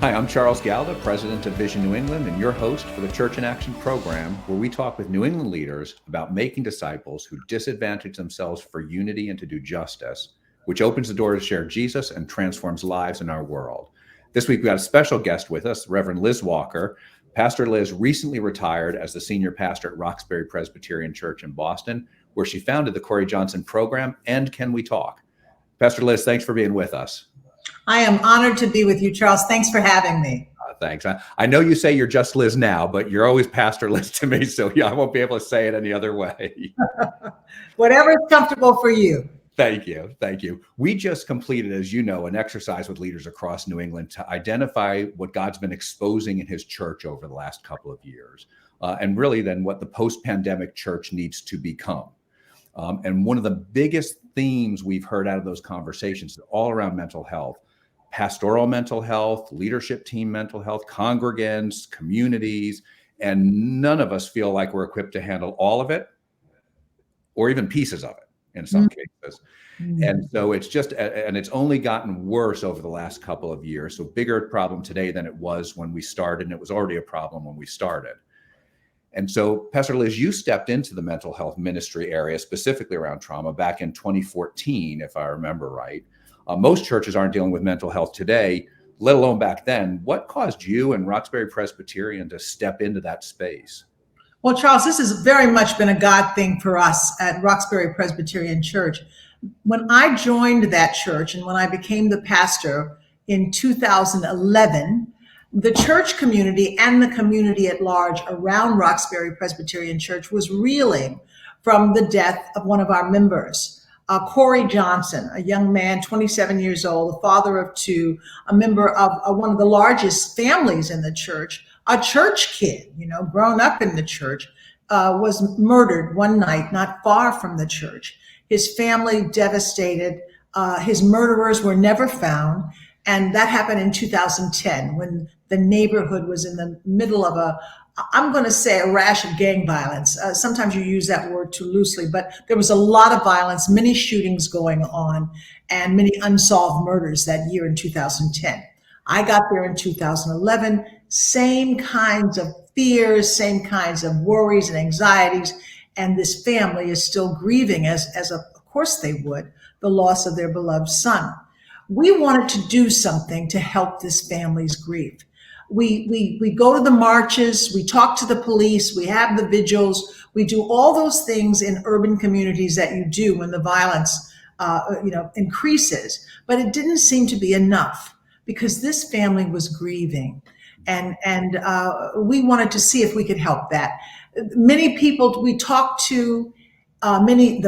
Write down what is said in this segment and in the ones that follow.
Hi, I'm Charles Galda, President of Vision New England, and your host for the Church in Action program, where we talk with New England leaders about making disciples who disadvantage themselves for unity and to do justice, which opens the door to share Jesus and transforms lives in our world. This week, we got a special guest with us, Reverend Liz Walker. Pastor Liz recently retired as the senior pastor at Roxbury Presbyterian Church in Boston, where she founded the Corey Johnson program and Can We Talk? Pastor Liz, thanks for being with us. I am honored to be with you, Charles. Thanks for having me. Thanks. I know you say you're just Liz now, but you're always Pastor Liz to me, so yeah, I won't be able to say it any other way. Whatever is comfortable for you. Thank you. Thank you. We just completed, as you know, an exercise with leaders across New England to identify what God's been exposing in his church over the last couple of years, and really then what the post-pandemic church needs to become. And one of the biggest themes we've heard out of those conversations is all around mental health. Pastoral mental health, leadership team mental health, congregants, communities, and none of us feel like we're equipped to handle all of it or even pieces of it in some cases. And so it's just, and it's only gotten worse over the last couple of years. So bigger problem today than it was when we started, and it was already a problem when we started. And so, Pastor Liz, you stepped into the mental health ministry area, specifically around trauma, back in 2014, if I remember right. Most churches aren't dealing with mental health today, let alone back then. What caused you and Roxbury Presbyterian to step into that space? Well, Charles, this has very much been a God thing for us at Roxbury Presbyterian Church. When I joined that church and when I became the pastor in 2011, the church community and the community at large around Roxbury Presbyterian Church was reeling from the death of one of our members. Corey Johnson, a young man, 27 years old, the father of two, a member of one of the largest families in the church, a church kid, grown up in the church, was murdered one night not far from the church. His family devastated. His murderers were never found. And that happened in 2010 when the neighborhood was in the middle of I'm going to say a rash of gang violence. Sometimes you use that word too loosely, but there was a lot of violence, many shootings going on, and many unsolved murders that year in 2010. I got there in 2011, same kinds of fears, same kinds of worries and anxieties, and this family is still grieving, as of course they would, the loss of their beloved son. We wanted to do something to help this family's grief. We go to the marches, we talk to the police, we have the vigils, we do all those things in urban communities that you do when the violence increases. But it didn't seem to be enough because this family was grieving, and we wanted to see if we could help that. Many people we talked to, many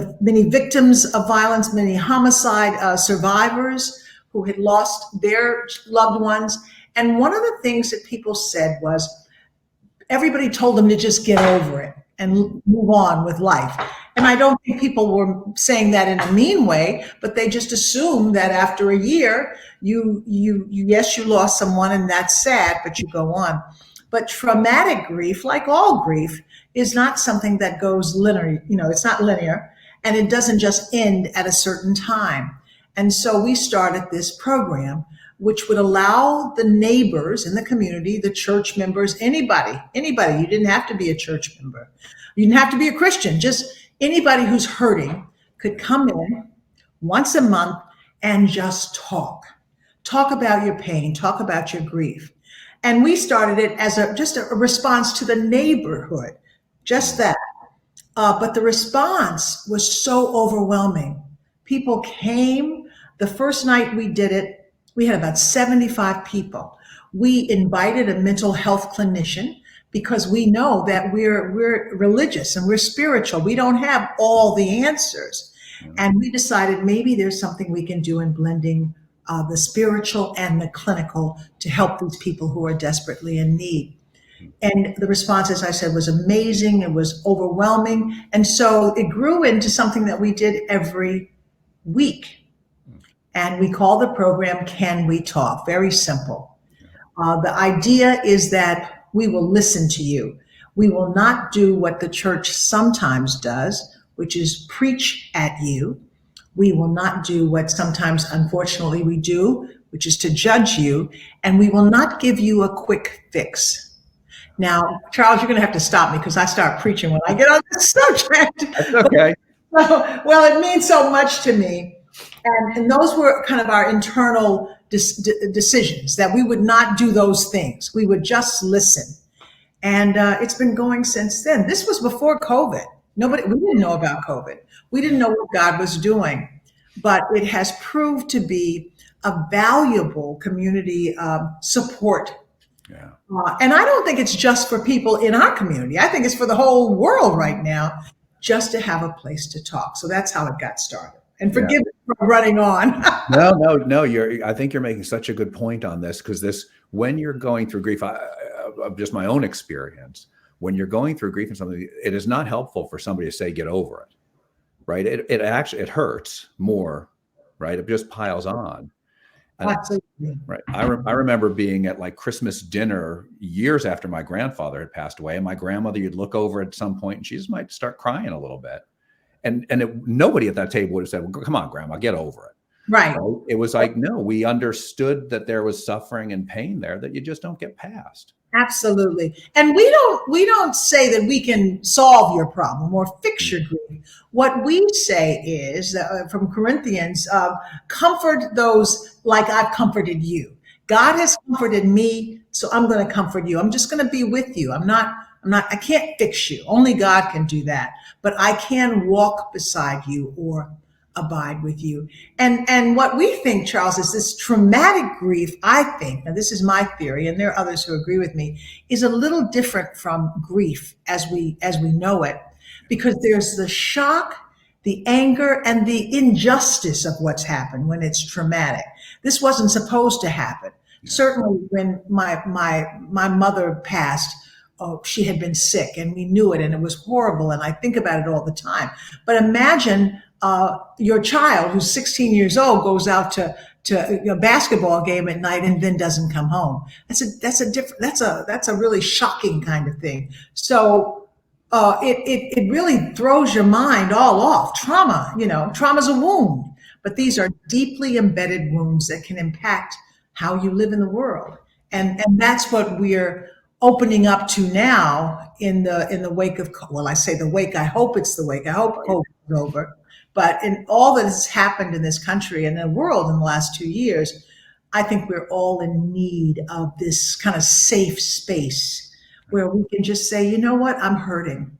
victims of violence, many homicide survivors who had lost their loved ones. And one of the things that people said was everybody told them to just get over it and move on with life. And I don't think people were saying that in a mean way, but they just assumed that after a year, you lost someone and that's sad, but you go on. But traumatic grief, like all grief, is not something that goes linear. It's not linear, and it doesn't just end at a certain time. And so we started this program, which would allow the neighbors in the community, the church members, anybody, you didn't have to be a church member. You didn't have to be a Christian, just anybody who's hurting could come in once a month and just talk about your pain, talk about your grief. And we started it as just a response to the neighborhood, just that. But the response was so overwhelming. People came. The first night we did it, we had about 75 people. We invited a mental health clinician because we know that we're religious and we're spiritual. We don't have all the answers. And we decided maybe there's something we can do in blending the spiritual and the clinical to help these people who are desperately in need. And the response, as I said, was amazing. It was overwhelming. And so it grew into something that we did every week. And we call the program Can We Talk? Very simple. The idea is that we will listen to you. We will not do what the church sometimes does, which is preach at you. We will not do what sometimes, unfortunately, we do, which is to judge you, and we will not give you a quick fix. Now, Charles, you're going to have to stop me because I start preaching when I get on this subject. That's okay. Well, it means so much to me. And those were kind of our internal decisions, that we would not do those things. We would just listen. And it's been going since then. This was before COVID. We didn't know about COVID. We didn't know what God was doing. But it has proved to be a valuable community support. Yeah. And I don't think it's just for people in our community. I think it's for the whole world right now, just to have a place to talk. So that's how it got started. And forgive me for running on. No. I think you're making such a good point on this, because when you're going through grief, of just my own experience, when you're going through grief and something, it is not helpful for somebody to say, get over it, right? It actually hurts more, right? It just piles on. And Absolutely. Right. I remember being at like Christmas dinner years after my grandfather had passed away, and my grandmother, you'd look over at some point and she just might start crying a little bit. And nobody at that table would have said, well, come on, Grandma, get over it. Right. So it was like, no, we understood that there was suffering and pain there that you just don't get past. Absolutely. And we don't say that we can solve your problem or fix your grief. What we say is from Corinthians, comfort those like I've comforted you. God has comforted me, so I'm going to comfort you. I'm just going to be with you. I can't fix you. Only God can do that. But I can walk beside you or abide with you. And what we think, Charles, is this traumatic grief, I think, now this is my theory, and there are others who agree with me, is a little different from grief as we know it, because there's the shock, the anger, and the injustice of what's happened when it's traumatic. This wasn't supposed to happen. Certainly when my mother passed, she had been sick and we knew it and it was horrible. And I think about it all the time. But imagine your child who's 16 years old goes out to a basketball game at night and then doesn't come home. That's a really shocking kind of thing. So it really throws your mind all off. Trauma's a wound, but these are deeply embedded wounds that can impact how you live in the world. And that's what we're opening up to now in the wake of, well, I say the wake, I hope it's the wake. I hope COVID is over. But in all that has happened in this country and the world in the last 2 years, I think we're all in need of this kind of safe space where we can just say, you know what, I'm hurting.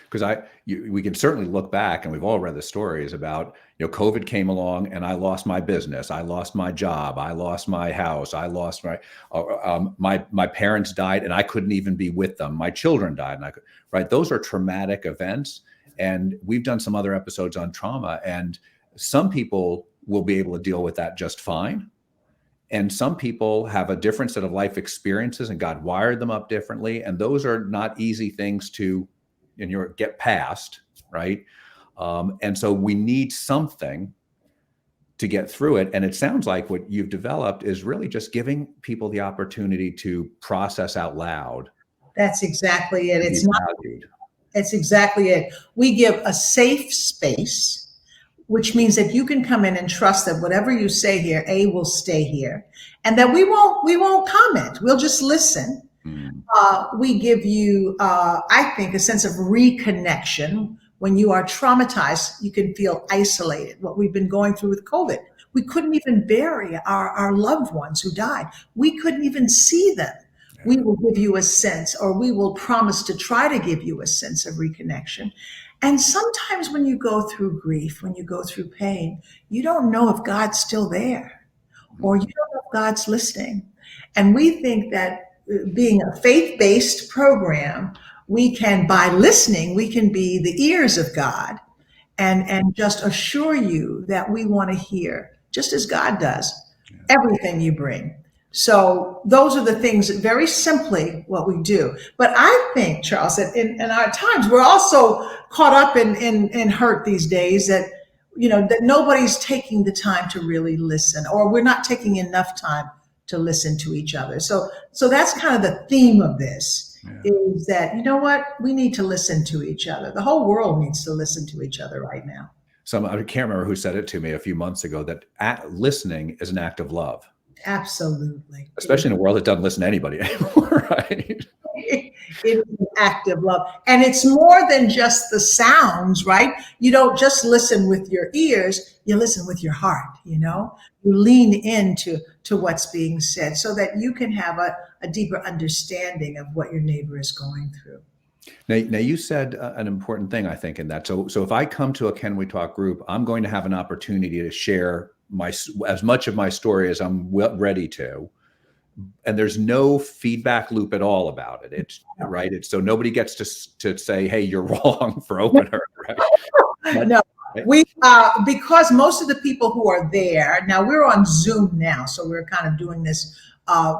Because we can certainly look back, and we've all read the stories about, COVID came along and I lost my business, I lost my job, I lost my house, I lost my parents died and I couldn't even be with them. My children died, and right? Those are traumatic events, and we've done some other episodes on trauma, and some people will be able to deal with that just fine. And some people have a different set of life experiences and God wired them up differently. And those are not easy things to get past, right? And so we need something to get through it. And it sounds like what you've developed is really just giving people the opportunity to process out loud. That's exactly it. It's exactly it. We give a safe space, which means that you can come in and trust that whatever you say here, will stay here, and that we won't comment. We'll just listen. We give you, I think, a sense of reconnection. When you are traumatized, you can feel isolated. What we've been going through with COVID, we couldn't even bury our loved ones who died. We couldn't even see them. We will give you a sense, or we will promise to try to give you a sense of reconnection. And sometimes when you go through grief, when you go through pain, you don't know if God's still there, or you don't know if God's listening. And we think that being a faith-based program, we can, by listening, we can be the ears of God and just assure you that we want to hear, just as God does, everything you bring. So those are the things, very simply, what we do. But I think, Charles, that in our times, we're also caught up in hurt these days, that that nobody's taking the time to really listen, or we're not taking enough time to listen to each other. So that's kind of the theme of this, is that, we need to listen to each other. The whole world needs to listen to each other right now. I can't remember who said it to me a few months ago, that listening is an act of love. Absolutely. Especially in a world that doesn't listen to anybody anymore, right? It is an act of love. And it's more than just the sounds, right? You don't just listen with your ears, you listen with your heart, you know? You lean into what's being said so that you can have a deeper understanding of what your neighbor is going through. Now you said an important thing, I think, in that. So if I come to a Can We Talk group, I'm going to have an opportunity to share as much of my story as I'm ready to. And there's no feedback loop at all about it. It's right. It's so nobody gets to say, "Hey, you're wrong," for opener. Right? No, we because most of the people who are there now, we're on Zoom now, so we're kind of doing this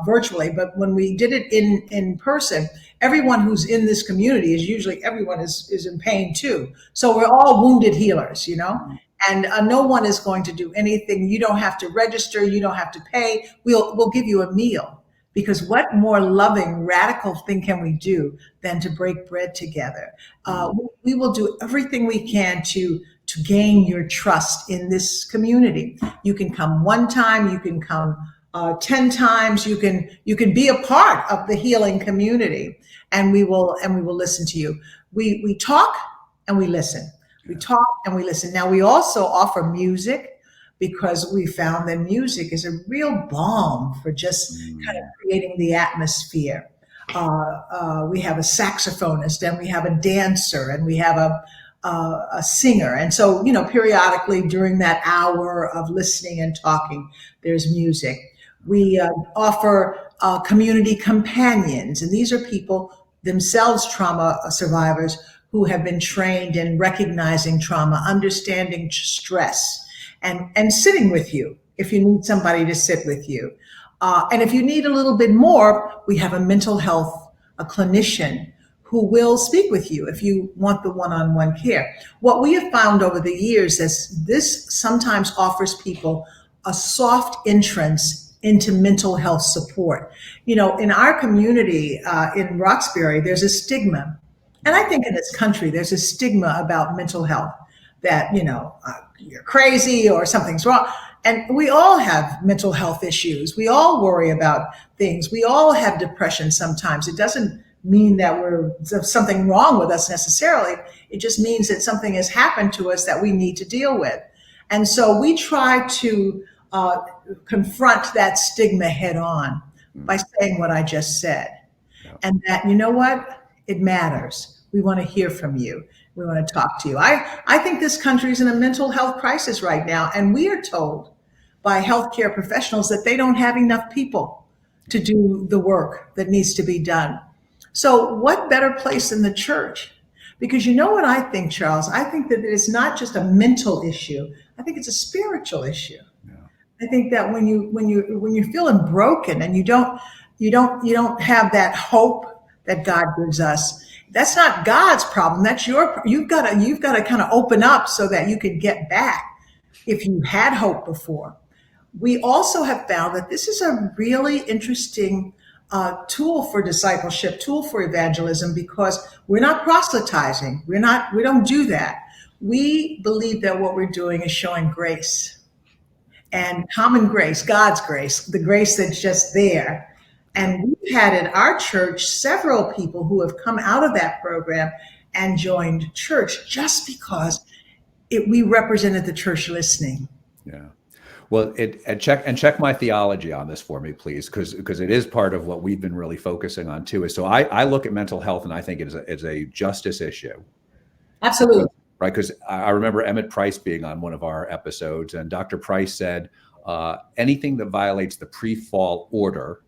virtually. But when we did it in person, everyone who's in this community is usually everyone is in pain too. So we're all wounded healers, you know. And no one is going to do anything. You don't have to register. You don't have to pay. We'll give you a meal, because what more loving, radical thing can we do than to break bread together? We will do everything we can to gain your trust in this community. You can come one time. You can come 10 times. You can be a part of the healing community, and we will listen to you. We talk and we listen. We talk and we listen. Now, we also offer music, because we found that music is a real balm for just kind of creating the atmosphere. We have a saxophonist, and we have a dancer, and we have a singer. And so, you know, periodically during that hour of listening and talking, there's music. We offer community companions, and these are people themselves trauma survivors who have been trained in recognizing trauma, understanding stress, and sitting with you if you need somebody to sit with you. And if you need a little bit more, we have a mental health, a clinician who will speak with you if you want the one-on-one care. What we have found over the years is this sometimes offers people a soft entrance into mental health support. You know, in our community in Roxbury, there's a stigma. And I think in this country, there's a stigma about mental health that, you know, you're crazy or something's wrong. And we all have mental health issues. We all worry about things. We all have depression sometimes. It doesn't mean that there's something wrong with us necessarily. It just means that something has happened to us that we need to deal with. And so we try to confront that stigma head on by saying what I just said. And that, you know what? It matters. We want to hear from you. We want to talk to you. I think this country is in a mental health crisis right now, and we are told by healthcare professionals that they don't have enough people to do the work that needs to be done. So what better place than the church? Because you know what I think, Charles? I think that it's not just a mental issue. I think it's a spiritual issue. Yeah. I think that when you're feeling broken and you don't have that hope that God gives us, that's not God's problem. That's you've got to kind of open up so that you can get back if you had hope before. We also have found that this is a really interesting tool for discipleship, tool for evangelism, because we're not proselytizing. We don't do that. We believe that what we're doing is showing grace and common grace, God's grace, the grace that's just there. And we've had in our church several people who have come out of that program and joined church just because we represented the church listening. Yeah. Well, check my theology on this for me, please, because it is part of what we've been really focusing on too. So I look at mental health and I think it's a justice issue. Absolutely. Right, because I remember Emmett Price being on one of our episodes, and Dr. Price said anything that violates the pre-fall order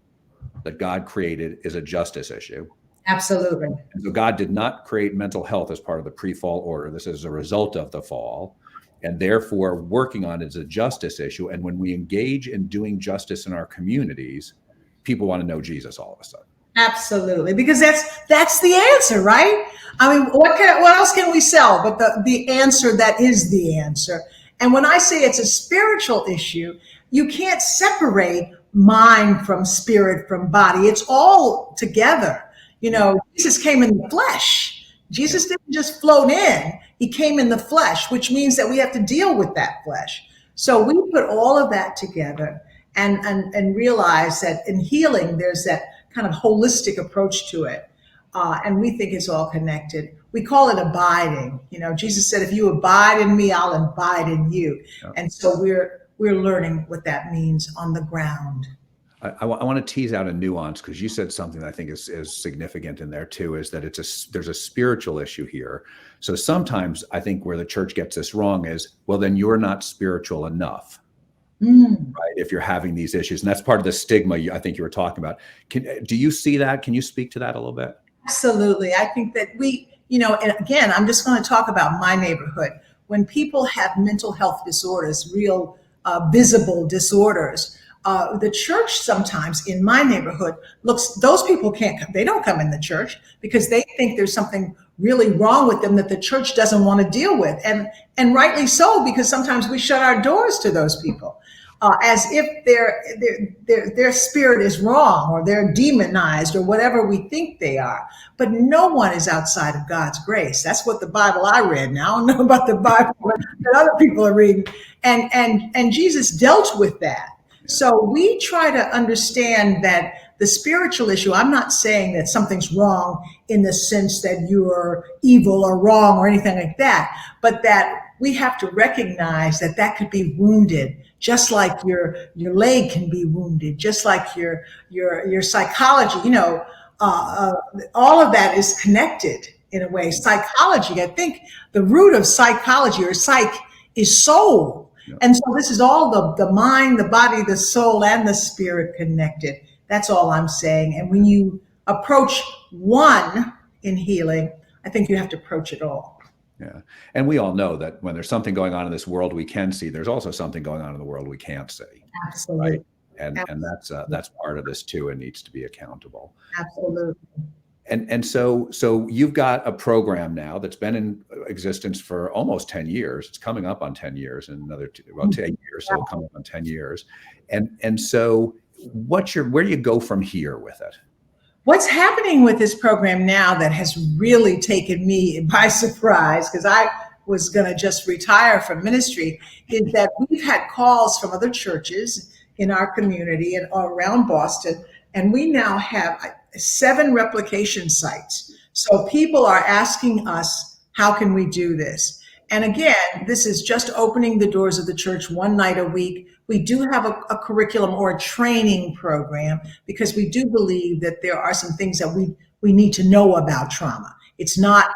that God created is a justice issue. Absolutely. And so God did not create mental health as part of the pre-fall order. This is a result of the fall, and therefore working on it is a justice issue. And when we engage in doing justice in our communities, people want to know Jesus all of a sudden. Absolutely, because that's the answer, right? I mean, what else can we sell but the answer that is the answer? And when I say it's a spiritual issue, you can't separate mind from spirit from body. It's all together. You know, Jesus came in the flesh. Jesus didn't just float in. He came in the flesh, which means that we have to deal with that flesh. So we put all of that together and realize that in healing, there's that kind of holistic approach to it. And we think it's all connected. We call it abiding. You know, Jesus said, if you abide in me, I'll abide in you. Yeah. And so we're learning what that means on the ground. I want to tease out a nuance, because you said something that I think is significant in there too, is that there's a spiritual issue here. So sometimes I think where the church gets this wrong is, well, then you're not spiritual enough, right? If you're having these issues, and that's part of the stigma I think you were talking about. Do you see that? Can you speak to that a little bit? Absolutely. I think that and again, I'm just going to talk about my neighborhood. When people have mental health disorders, real visible disorders, the church sometimes in my neighborhood those people they don't come in the church because they think there's something really wrong with them that the church doesn't want to deal with. And rightly so, because sometimes we shut our doors to those people as if their spirit is wrong or they're demonized or whatever we think they are. But no one is outside of God's grace. That's what the Bible I read. Now I don't know about the Bible that other people are reading. And Jesus dealt with that. So we try to understand that the spiritual issue, I'm not saying that something's wrong in the sense that you're evil or wrong or anything like that, but that we have to recognize that that could be wounded, just like your leg can be wounded, just like your psychology, all of that is connected in a way. Psychology, I think the root of psychology or psych is soul. And so this is all the mind, the body, the soul, and the spirit connected. That's all I'm saying. And when you approach one in healing, I think you have to approach it all. Yeah. And we all know that when there's something going on in this world we can see, there's also something going on in the world we can't see. Absolutely. Right? And that's part of this too, and needs to be accountable. Absolutely. And so you've got a program now that's been in existence for almost 10 years. It's coming up on 10 years in another 10 years. So it'll come up on 10 years. And so where do you go from here with it? What's happening with this program now that has really taken me by surprise, because I was going to just retire from ministry, is that we've had calls from other churches in our community and around Boston, and we now have 7 replication sites. So people are asking us, how can we do this? And again, this is just opening the doors of the church one night a week. We do have a curriculum or a training program because we do believe that there are some things that we need to know about trauma. It's not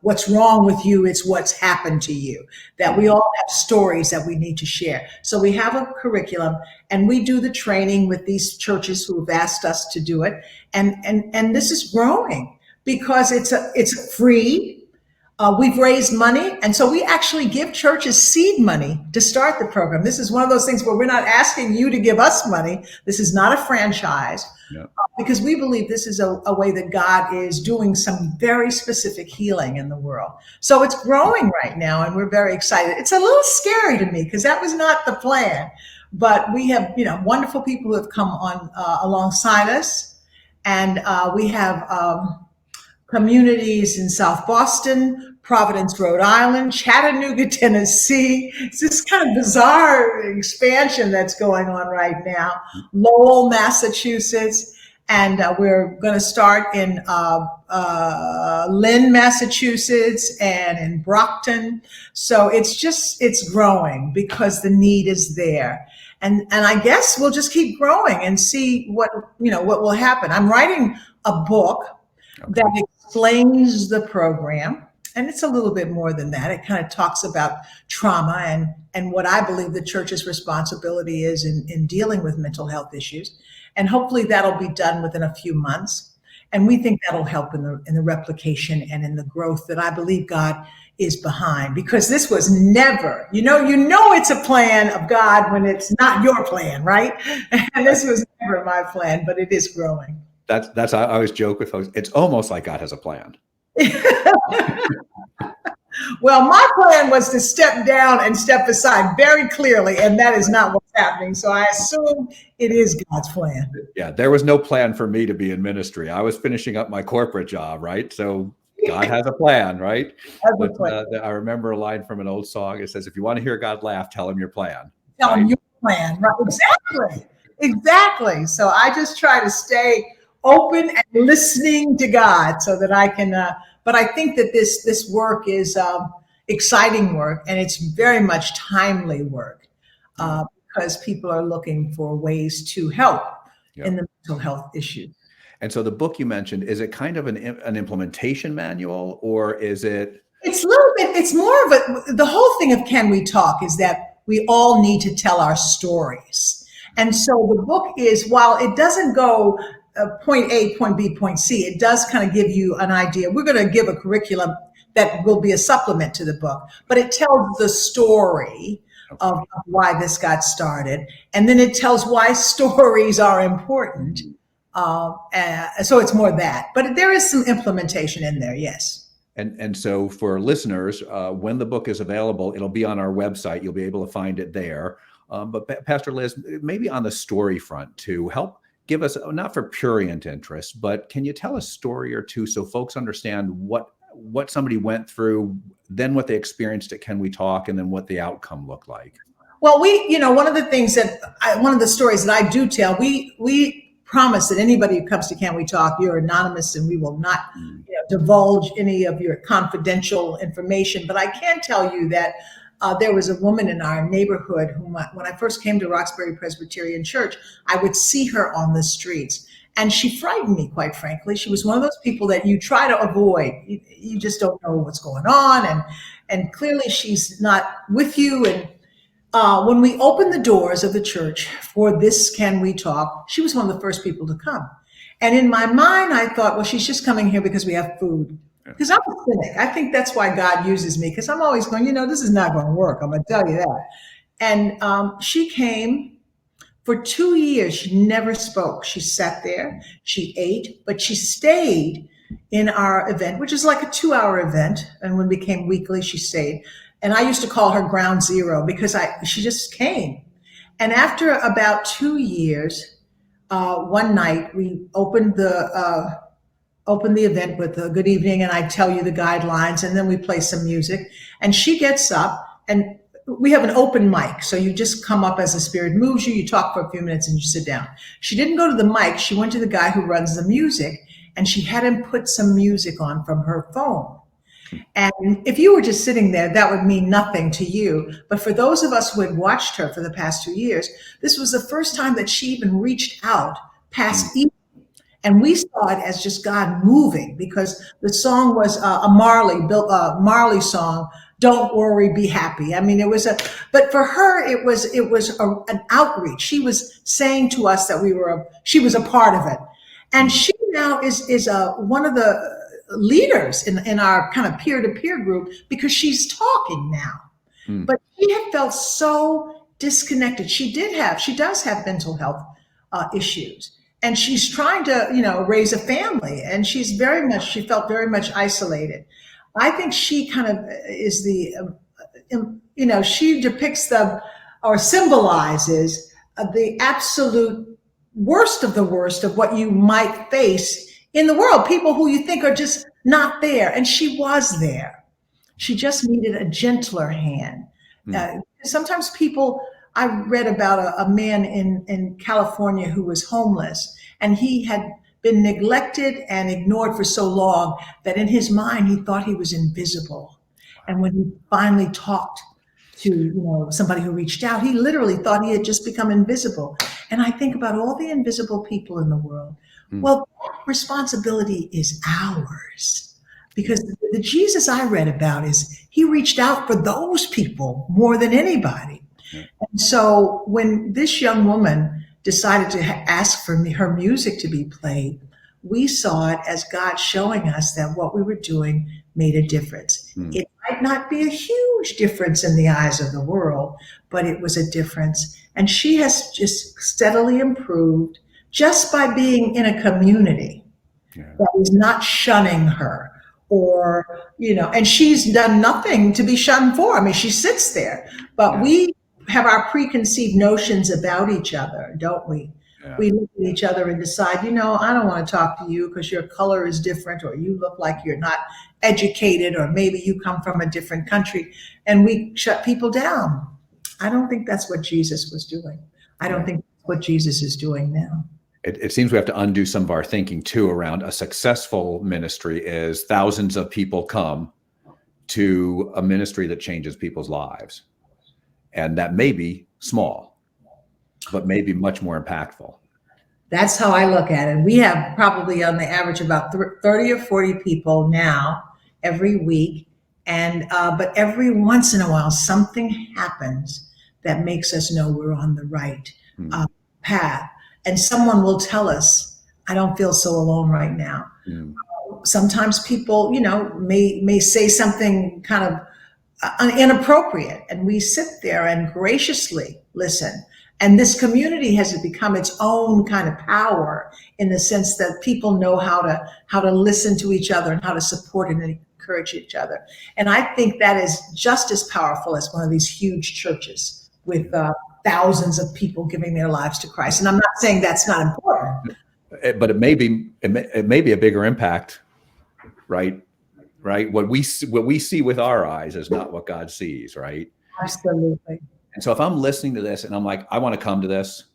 what's wrong with you, it's what's happened to you, that we all have stories that we need to share. So we have a curriculum and we do the training with these churches who have asked us to do it. And this is growing because it's free. We've raised money, and so we actually give churches seed money to start the program. This is one of those things where we're not asking you to give us money. This is not a franchise, because we believe this is a way that God is doing some very specific healing in the world. So it's growing right now, and we're very excited. It's a little scary to me because that was not the plan, but we have wonderful people who have come on alongside us, and we have communities in South Boston, Providence, Rhode Island, Chattanooga, Tennessee. It's this kind of bizarre expansion that's going on right now. Lowell, Massachusetts, and we're going to start in Lynn, Massachusetts, and in Brockton. So it's growing because the need is there. And I guess we'll just keep growing and see what will happen. I'm writing a book that explains the program. And it's a little bit more than that. It kind of talks about trauma and what I believe the church's responsibility is in dealing with mental health issues. And hopefully that'll be done within a few months. And we think that'll help in the replication and in the growth that I believe God is behind. Because this was never, it's a plan of God when it's not your plan, right? And this was never my plan, but it is growing. That's I always joke with folks. It's almost like God has a plan. Well, my plan was to step down and step aside very clearly, and that is not what's happening. So I assume it is God's plan. Yeah, there was no plan for me to be in ministry. I was finishing up my corporate job, right? So God has a plan, right? Has a But plan. I remember a line from an old song. It says, "If you want to hear God laugh, tell him your plan." Tell them Right? your plan, right? Exactly. Exactly. So I just try to stay open and listening to God so that I can, but I think that this work is exciting work, and it's very much timely work because people are looking for ways to help Yeah. in the mental health issue. And so the book you mentioned, is it kind of an implementation manual, or is it? It's a little bit, it's more of the whole thing of Can We Talk is that we all need to tell our stories. And so the book is, while it doesn't go point A, point B, point C, it does kind of give you an idea. We're going to give a curriculum that will be a supplement to the book, but it tells the story of why this got started. And then it tells why stories are important. So it's more that, but there is some implementation in there. Yes. And so for listeners, when the book is available, it'll be on our website. You'll be able to find it there. But Pastor Liz, maybe on the story front to help give us, not for prurient interest, but can you tell a story or two so folks understand what somebody went through, then what they experienced at Can We Talk, and then what the outcome looked like? Well, one of the things one of the stories that I do tell, we promise that anybody who comes to Can We Talk, you're anonymous and we will not divulge any of your confidential information. But I can tell you that there was a woman in our neighborhood whom, when I first came to Roxbury Presbyterian Church, I would see her on the streets. And she frightened me, quite frankly. She was one of those people that you try to avoid. You just don't know what's going on. And clearly she's not with you. And when we opened the doors of the church for this Can We Talk, she was one of the first people to come. And in my mind, I thought, well, she's just coming here because we have food. Because I'm a cynic. I think that's why God uses me, because I'm always going, this is not going to work. I'm going to tell you that. And she came for 2 years. She never spoke. She sat there, she ate, but she stayed in our event, which is like a 2-hour event. And when it became weekly, she stayed. And I used to call her Ground Zero because she just came. And after about 2 years, one night we opened the event with a good evening, and I tell you the guidelines, and then we play some music. And she gets up, and we have an open mic. So you just come up as the Spirit moves you, you talk for a few minutes, and you sit down. She didn't go to the mic. She went to the guy who runs the music, and she had him put some music on from her phone. And if you were just sitting there, that would mean nothing to you. But for those of us who had watched her for the past 2 years, this was the first time that she even reached out past evening. And we saw it as just God moving, because the song was a Marley song, Don't Worry, Be Happy. I mean, but for her, it was an outreach. She was saying to us that she was a part of it. And she now is one of the leaders in our kind of peer-to-peer group, because she's talking now. But she had felt so disconnected. She does have mental health issues, and she's trying to raise a family, and she felt very much isolated. I think she kind of is she depicts or symbolizes the absolute worst of the worst of what you might face in the world, people who you think are just not there. And she was there. She just needed a gentler hand. Sometimes I read about a man in California who was homeless, and he had been neglected and ignored for so long that in his mind, he thought he was invisible. And when he finally talked to somebody who reached out, he literally thought he had just become invisible. And I think about all the invisible people in the world. Well, that responsibility is ours, because the Jesus I read about he reached out for those people more than anybody. And so when this young woman decided to ask for her music to be played, we saw it as God showing us that what we were doing made a difference. It might not be a huge difference in the eyes of the world, but it was a difference. And she has just steadily improved just by being in a community that is not shunning her, and she's done nothing to be shunned for. I mean, she sits there, but we have our preconceived notions about each other, don't we? Yeah. We look at each other and decide, I don't want to talk to you because your color is different, or you look like you're not educated, or maybe you come from a different country, and we shut people down. I don't think that's what Jesus was doing. I don't think that's what Jesus is doing now. It seems we have to undo some of our thinking too around a successful ministry is thousands of people come to a ministry that changes people's lives. And that may be small, but maybe much more impactful. That's how I look at it. We have probably on the average about 30 or 40 people now every week. And but every once in a while, something happens that makes us know we're on the right path. And someone will tell us, I don't feel so alone right now. Sometimes people, may say something kind of inappropriate, and we sit there and graciously listen. And this community has become its own kind of power in the sense that people know how to listen to each other and how to support and encourage each other. And I think that is just as powerful as one of these huge churches with thousands of people giving their lives to Christ. And I'm not saying that's not important, but it may be a bigger impact, right? What we see with our eyes is not what God sees, right? Absolutely. And so if I'm listening to this and I'm like, I want to come to this,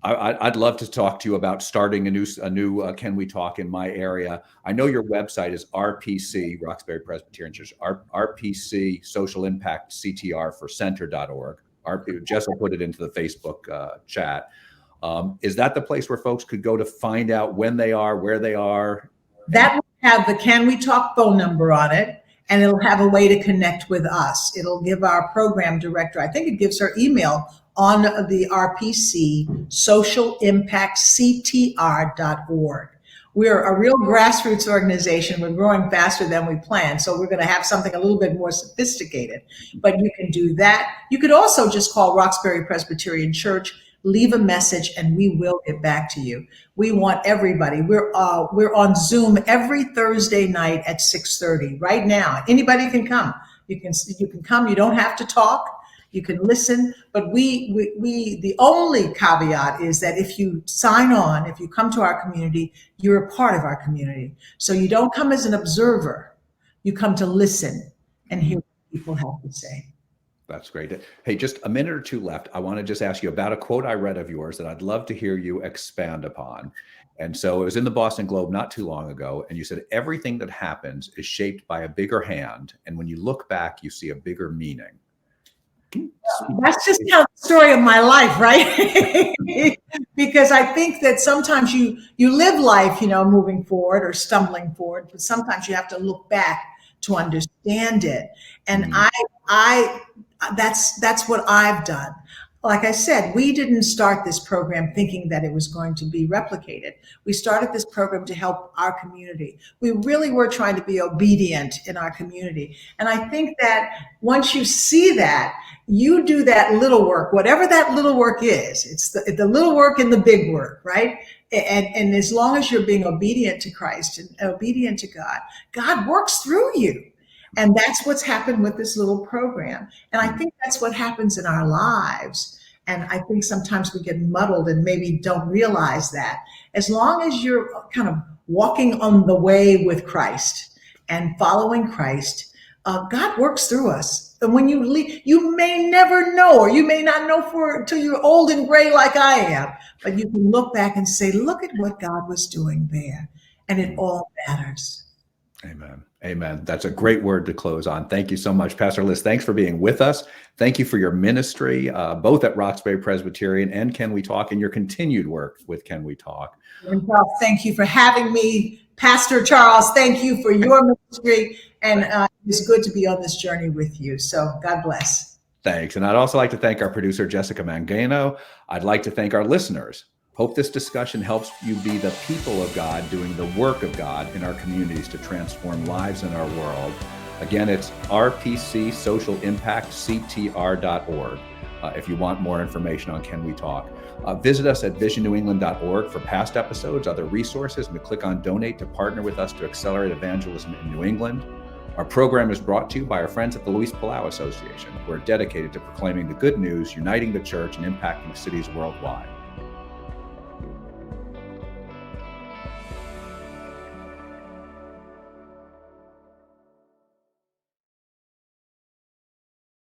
I'd love to talk to you about starting a new Can We Talk in my area. I know your website is RPC, Roxbury Presbyterian Church, RPC Social Impact CTR for Center.org. Jess will put it into the Facebook chat. Is that the place where folks could go to find out when they are, where they are? That will have the Can We Talk phone number on it, and it'll have a way to connect with us. It'll give our program director, I think it gives her email on the RPC Social Impact CTR.org. We're a real grassroots organization. We're growing faster than we planned. So we're going to have something a little bit more sophisticated, but you can do that. You could also just call Roxbury Presbyterian Church, leave a message, and we will get back to you. We want everybody. We're on Zoom every Thursday night at 6:30 right now. Anybody can come. You can come. You don't have to talk. You can listen, but the only caveat is that if you sign on, if you come to our community, you're a part of our community. So you don't come as an observer, you come to listen and hear what people have to say. That's great. Hey, just a minute or two left. I want to just ask you about a quote I read of yours that I'd love to hear you expand upon. And so it was in the Boston Globe not too long ago, and you said, everything that happens is shaped by a bigger hand, and when you look back, you see a bigger meaning. That's just kind of the story of my life, right? Because I think that sometimes you live life, moving forward or stumbling forward, but sometimes you have to look back to understand it. And that's what I've done. Like I said, we didn't start this program thinking that it was going to be replicated. We started this program to help our community. We really were trying to be obedient in our community. And I think that once you see that, you do that little work, whatever that little work is. It's the little work and the big work, right? And as long as you're being obedient to Christ and obedient to God, God works through you. And that's what's happened with this little program. And I think that's what happens in our lives. And I think sometimes we get muddled and maybe don't realize that. As long as you're kind of walking on the way with Christ and following Christ, God works through us. And when you leave, you may never know, or you may not know until you're old and gray like I am. But you can look back and say, look at what God was doing there. And it all matters. Amen. Amen. That's a great word to close on. Thank you so much, Pastor Liz. Thanks for being with us. Thank you for your ministry, both at Roxbury Presbyterian and Can We Talk, and your continued work with Can We Talk. Thank you for having me, Pastor Charles. Thank you for your ministry, and it's good to be on this journey with you. So God bless. Thanks. And I'd also like to thank our producer, Jessica Mangano. I'd like to thank our listeners. Hope this discussion helps you be the people of God doing the work of God in our communities to transform lives in our world. Again, it's RPC Social Impact CTR.org. If you want more information on Can We Talk, visit us at visionnewengland.org for past episodes, other resources, and click on donate to partner with us to accelerate evangelism in New England. Our program is brought to you by our friends at the Luis Palau Association, who are dedicated to proclaiming the good news, uniting the church, and impacting cities worldwide.